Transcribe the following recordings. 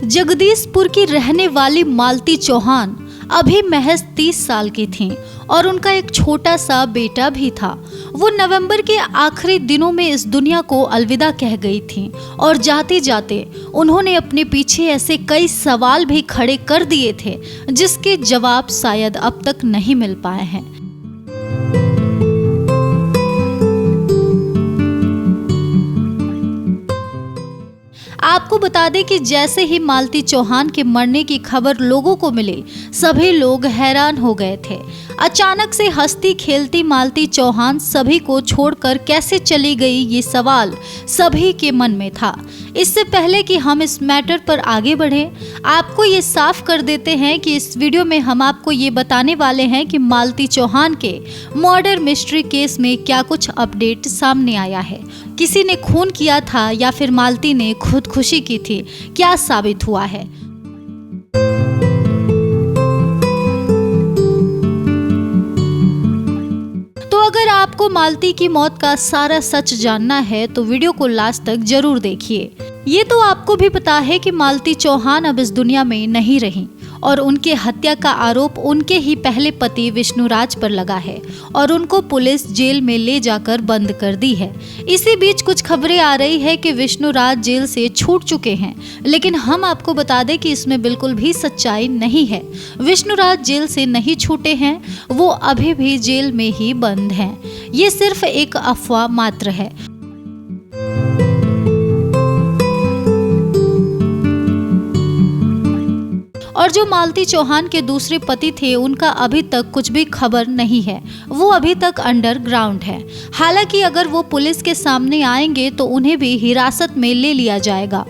जगदीशपुर की रहने वाली मालती चौहान अभी महज 30 साल की थीं और उनका एक छोटा सा बेटा भी था। वो नवंबर के आखिरी दिनों में इस दुनिया को अलविदा कह गई थीं और जाते जाते उन्होंने अपने पीछे ऐसे कई सवाल भी खड़े कर दिए थे जिसके जवाब शायद अब तक नहीं मिल पाए हैं। आपको बता दें कि जैसे ही मालती चौहान के मरने की खबर लोगों को मिली, सभी लोग हैरान हो गए थे। अचानक से हंसती खेलती मालती चौहान सभी को छोड़कर कैसे चली गई, ये सवाल सभी के मन में था। इससे पहले कि हम इस मैटर पर आगे बढ़ें, आपको ये साफ कर देते हैं कि इस वीडियो में हम आपको ये बताने वाले हैं कि मालती चौहान के मर्डर मिस्ट्री केस में क्या कुछ अपडेट सामने आया है। किसी ने खून किया था या फिर मालती ने खुदकुशी की थी, क्या साबित हुआ है। तो अगर आपको मालती की मौत का सारा सच जानना है तो वीडियो को लास्ट तक जरूर देखिए। ये तो आपको भी पता है कि मालती चौहान अब इस दुनिया में नहीं रही और उनके हत्या का आरोप उनके ही पहले पति विष्णुराज पर लगा है और उनको पुलिस जेल में ले जाकर बंद कर दी है। इसी बीच कुछ खबरें आ रही है कि विष्णुराज जेल से छूट चुके हैं, लेकिन हम आपको बता दें कि इसमें बिल्कुल भी सच्चाई नहीं है। विष्णुराज जेल से नहीं छूटे हैं, वो अभी भी जेल में ही बंद हैं। ये सिर्फ एक अफवाह मात्र है। और जो मालती चौहान के दूसरे पति थे, उनका अभी तक कुछ भी खबर नहीं है। वो अभी तक अंडरग्राउंड है। हालांकि अगर वो पुलिस के सामने आएंगे तो उन्हें भी हिरासत में ले लिया जाएगा,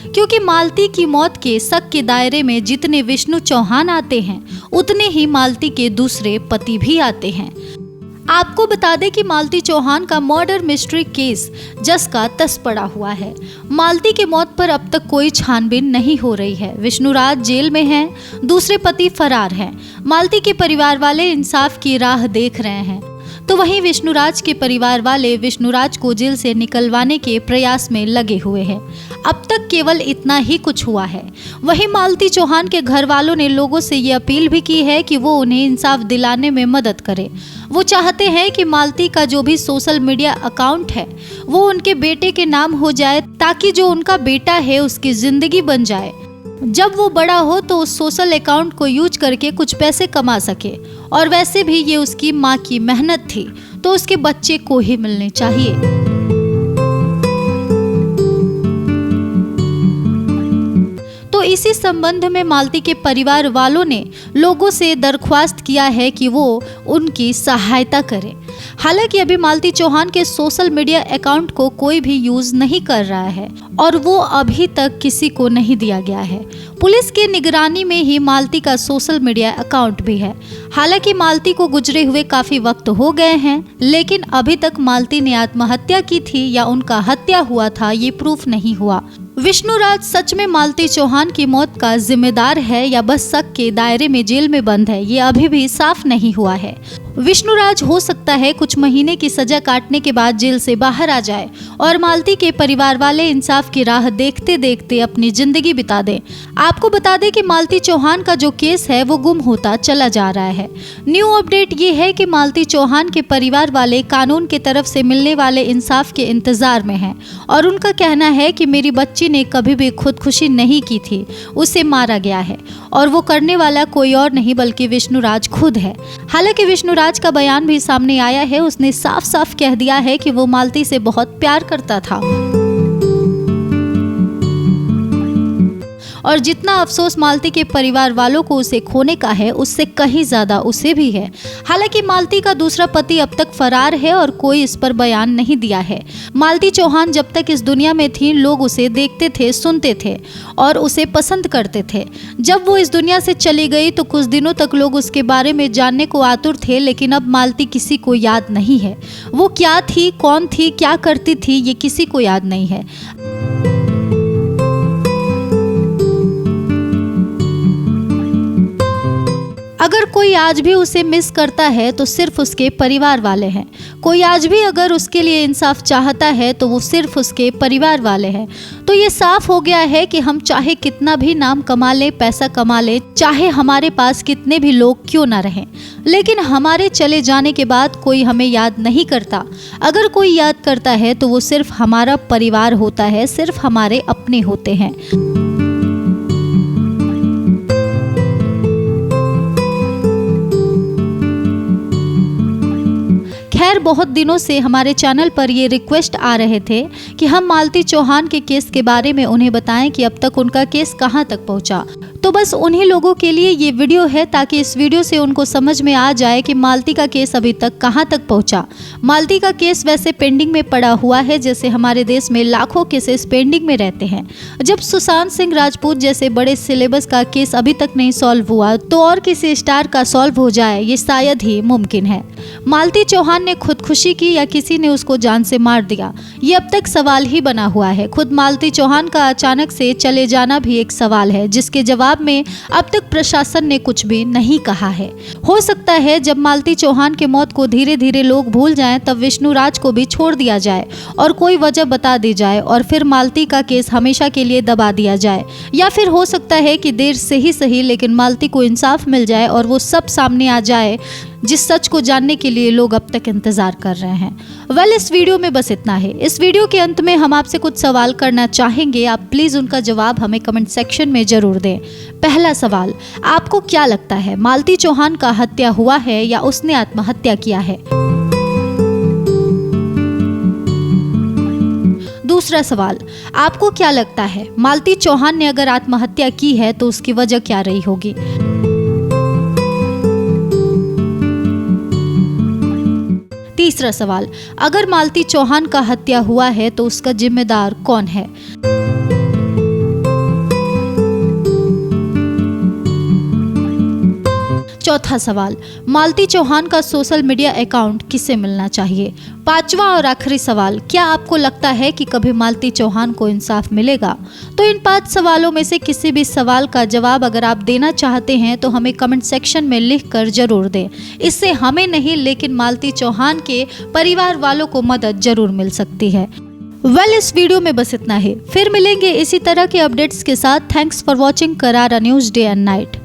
क्योंकि मालती की मौत के शक के दायरे में जितने विष्णु चौहान आते हैं उतने ही मालती के दूसरे पति भी आते हैं। आपको बता दें कि मालती चौहान का मर्डर मिस्ट्री केस जस का तस पड़ा हुआ है। मालती की मौत पर अब तक कोई छानबीन नहीं हो रही है। विष्णुराज जेल में हैं, दूसरे पति फरार हैं। मालती के परिवार वाले इंसाफ की राह देख रहे हैं, तो वहीं विष्णुराज के परिवार वाले विष्णुराज को जेल से निकलवाने के प्रयास में लगे हुए हैं। अब तक केवल इतना ही कुछ हुआ है। वहीं मालती चौहान के घर वालों ने लोगों से ये अपील भी की है कि वो उन्हें इंसाफ दिलाने में मदद करें। वो चाहते हैं कि मालती का जो भी सोशल मीडिया अकाउंट है वो उनके बेटे के नाम हो जाए, ताकि जो उनका बेटा है उसकी जिंदगी बन जाए। जब वो बड़ा हो तो उस सोशल अकाउंट को यूज करके कुछ पैसे कमा सके। और वैसे भी ये उसकी माँ की मेहनत थी, तो उसके बच्चे को ही मिलने चाहिए। तो इसी संबंध में मालती के परिवार वालों ने लोगों से दरख्वास्त किया है कि वो उनकी सहायता करें। हालांकि अभी मालती चौहान के सोशल मीडिया अकाउंट को कोई भी यूज नहीं कर रहा है और वो अभी तक किसी को नहीं दिया गया है। पुलिस की निगरानी में ही मालती का सोशल मीडिया अकाउंट भी है। हालांकि मालती को गुजरे हुए काफी वक्त हो गए हैं, लेकिन अभी तक मालती ने आत्महत्या की थी या उनका हत्या हुआ था, ये प्रूफ नहीं हुआ। विष्णुराज सच में मालती चौहान की मौत का जिम्मेदार है या बस शक के दायरे में जेल में बंद है, ये अभी भी साफ नहीं हुआ है। विष्णुराज हो सकता है कुछ महीने की सजा काटने के बाद जेल से बाहर आ जाए और मालती के परिवार वाले इंसाफ की राह देखते देखते अपनी जिंदगी बिता दें। आपको बता दें कि मालती चौहान का जो केस है वो गुम होता चला जा रहा है। न्यू अपडेट ये है कि मालती चौहान के परिवार वाले कानून की तरफ से मिलने वाले इंसाफ के इंतजार में हैं और उनका कहना है कि मेरी बच्ची ने कभी भी खुदकुशी नहीं की थी, उसे मारा गया है और वो करने वाला कोई और नहीं बल्कि विष्णुराज खुद है। हालांकि विष्णुराज का बयान भी सामने आया है। उसने साफ साफ कह दिया है कि वो मालती से बहुत प्यार करता था और जितना अफसोस मालती के परिवार वालों को उसे खोने का है, उससे कहीं ज्यादा उसे भी है। हालांकि मालती का दूसरा पति अब तक फरार है और कोई इस पर बयान नहीं दिया है। मालती चौहान जब तक इस दुनिया में थी, लोग उसे देखते थे, सुनते थे और उसे पसंद करते थे। जब वो इस दुनिया से चली गई तो कुछ दिनों तक लोग उसके बारे में जानने को आतुर थे, लेकिन अब मालती किसी को याद नहीं है। वो क्या थी, कौन थी, क्या करती थी, ये किसी को याद नहीं है। अगर कोई आज भी उसे मिस करता है तो सिर्फ उसके परिवार वाले हैं। कोई आज भी अगर उसके लिए इंसाफ चाहता है तो वो सिर्फ उसके परिवार वाले हैं। तो ये साफ हो गया है कि हम चाहे कितना भी नाम कमा लें, पैसा कमा लें, चाहे हमारे पास कितने भी लोग क्यों ना रहें, लेकिन हमारे चले जाने के बाद कोई हमें याद नहीं करता। अगर कोई याद करता है तो वो सिर्फ हमारा परिवार होता है, सिर्फ हमारे अपने होते हैं। खैर, बहुत दिनों से हमारे चैनल पर ये रिक्वेस्ट आ रहे थे कि हम मालती चौहान के केस के बारे में उन्हें बताएं कि अब तक उनका केस कहां तक पहुंचा। तो बस उन्हीं लोगों के लिए ये वीडियो है, ताकि इस वीडियो से उनको समझ में आ जाए कि मालती का केस अभी तक कहां तक पहुंचा। मालती का केस वैसे पेंडिंग में पड़ा हुआ है, जैसे हमारे देश में लाखों केसेस पेंडिंग में रहते हैं। जब सुशांत सिंह राजपूत जैसे बड़े सिलेबस का केस अभी तक नहीं सॉल्व हुआ, तो और किसी स्टार का सॉल्व हो जाए, ये शायद ही मुमकिन है। मालती चौहान ने खुदकुशी की या किसी ने उसको जान से मार दिया, ये अब तक सवाल ही बना हुआ है। खुद मालती चौहान का अचानक से चले जाना भी एक सवाल है, जिसके जवाब में अब तक प्रशासन ने कुछ भी नहीं कहा है। हो सकता है जब मालती चौहान के मौत को धीरे धीरे लोग भूल जाएं, तब विष्णु राज को भी छोड़ दिया जाए और कोई वजह बता दी जाए और फिर मालती का केस हमेशा के लिए दबा दिया जाए। या फिर हो सकता है कि देर से ही सही, लेकिन मालती को इंसाफ मिल जाए और वो सब सामने आ जाए, जिस सच को जानने के लिए लोग अब तक इंतजार कर रहे हैं। वेल, इस वीडियो में बस इतना है। इस वीडियो के अंत में हम आपसे कुछ सवाल करना चाहेंगे, आप प्लीज उनका जवाब हमें कमेंट सेक्शन में जरूर दें। पहला सवाल, आपको क्या लगता है मालती चौहान का हत्या हुआ है या उसने आत्महत्या किया है? दूसरा सवाल, आपको क्या लगता है मालती चौहान ने अगर आत्महत्या की है तो उसकी वजह क्या रही होगी? तीसरा सवाल, अगर मालती चौहान का हत्या हुआ है तो उसका जिम्मेदार कौन है? चौथा सवाल, मालती चौहान का सोशल मीडिया अकाउंट किसे मिलना चाहिए? पांचवा और आखिरी सवाल, क्या आपको लगता है कि कभी मालती चौहान को इंसाफ मिलेगा? तो इन 5 सवालों में से किसी भी सवाल का जवाब अगर आप देना चाहते हैं तो हमें कमेंट सेक्शन में लिखकर जरूर दें। इससे हमें नहीं, लेकिन मालती चौहान के परिवार वालों को मदद जरूर मिल सकती है। वेल, इस वीडियो में बस इतना ही। फिर मिलेंगे इसी तरह के अपडेट्स के साथ। थैंक्स फॉर वॉचिंग करारा न्यूज़ डे एंड नाइट।